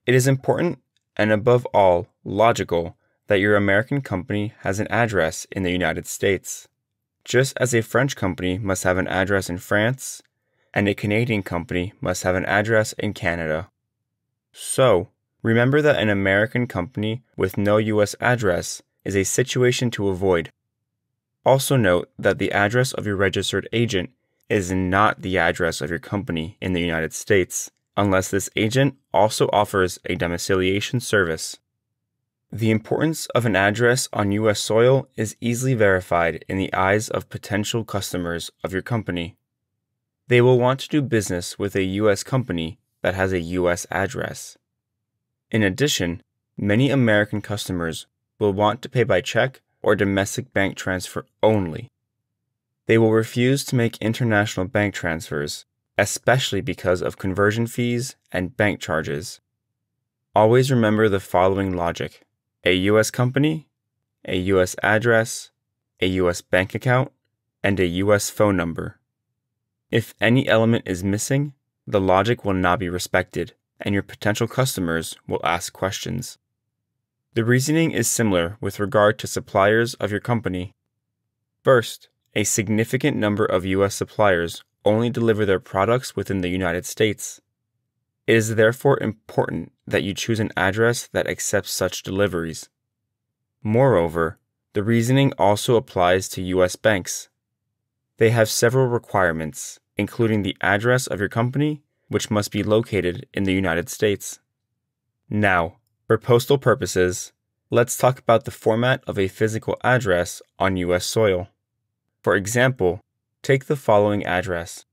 It is important, and above all, logical, that your American company has an address in the United States, just as a French company must have an address in France, and a Canadian company must have an address in Canada. So, remember that an American company with no U.S. address is a situation to avoid. Also note that the address of your registered agent is not the address of your company in the United States, unless this agent also offers a domiciliation service. The importance of an address on U.S. soil is easily verified in the eyes of potential customers of your company. They will want to do business with a U.S. company that has a U.S. address. In addition, many American customers will want to pay by check or domestic bank transfer only. They will refuse to make international bank transfers, especially because of conversion fees and bank charges. Always remember the following logic: a U.S. company, a U.S. address, a U.S. bank account, and a U.S. phone number. If any element is missing, the logic will not be respected, and your potential customers will ask questions. The reasoning is similar with regard to suppliers of your company. First, a significant number of U.S. suppliers only deliver their products within the United States. It is therefore important that you choose an address that accepts such deliveries. Moreover, the reasoning also applies to U.S. banks. They have several requirements, including the address of your company, which must be located in the United States. Now, for postal purposes, let's talk about the format of a physical address on U.S. soil. For example, take the following address: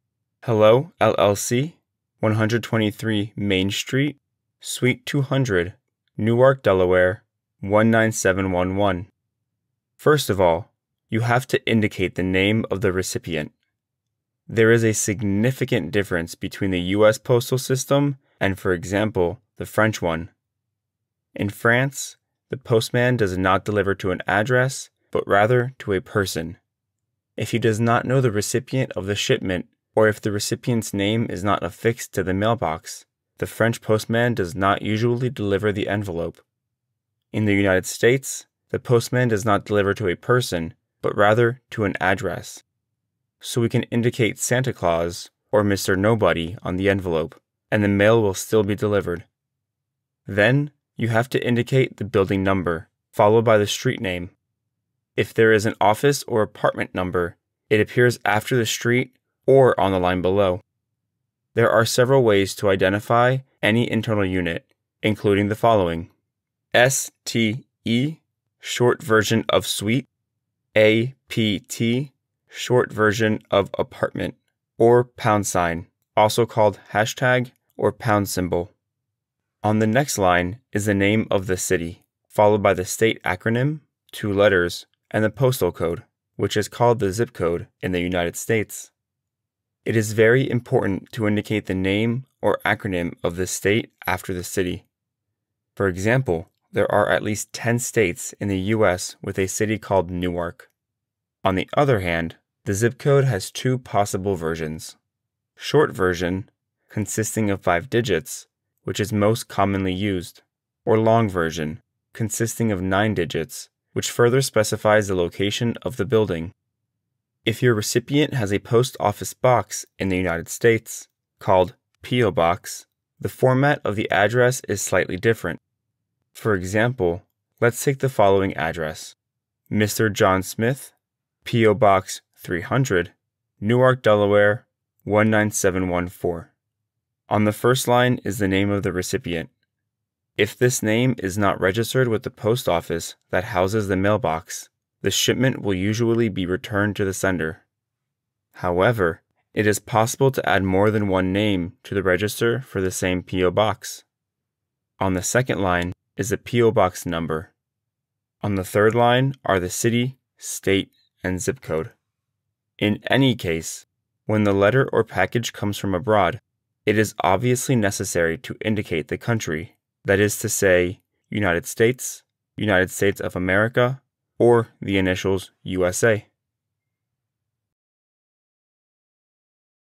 Hello, LLC, 123 Main Street, Suite 200, Newark, Delaware, 19711. First of all, you have to indicate the name of the recipient. There is a significant difference between the U.S. postal system and, for example, the French one. In France, the postman does not deliver to an address, but rather to a person. If he does not know the recipient of the shipment, or if the recipient's name is not affixed to the mailbox, the French postman does not usually deliver the envelope. In the United States, the postman does not deliver to a person, but rather to an address. So we can indicate Santa Claus or Mr. Nobody on the envelope, and the mail will still be delivered. Then, you have to indicate the building number, followed by the street name. If there is an office or apartment number, it appears after the street or on the line below. There are several ways to identify any internal unit, including the following: STE, short version of suite; APT, short version of apartment; or #, also called hashtag or pound symbol. On the next line is the name of the city, followed by the state acronym, 2 letters, and the postal code, which is called the zip code in the United States. It is very important to indicate the name or acronym of the state after the city. For example, there are at least 10 states in the U.S. with a city called Newark. On the other hand, the zip code has 2 possible versions: short version, consisting of 5 digits, which is most commonly used, or long version, consisting of 9 digits, which further specifies the location of the building. If your recipient has a post office box in the United States, called P.O. Box, the format of the address is slightly different. For example, let's take the following address: Mr. John Smith, P.O. Box 300, Newark, Delaware, 19714. On the first line is the name of the recipient. If this name is not registered with the post office that houses the mailbox, the shipment will usually be returned to the sender. However, it is possible to add more than one name to the register for the same P.O. box. On the second line is the P.O. box number. On the third line are the city, state, and zip code. In any case, when the letter or package comes from abroad, it is obviously necessary to indicate the country, that is to say, United States, United States of America, or the initials USA.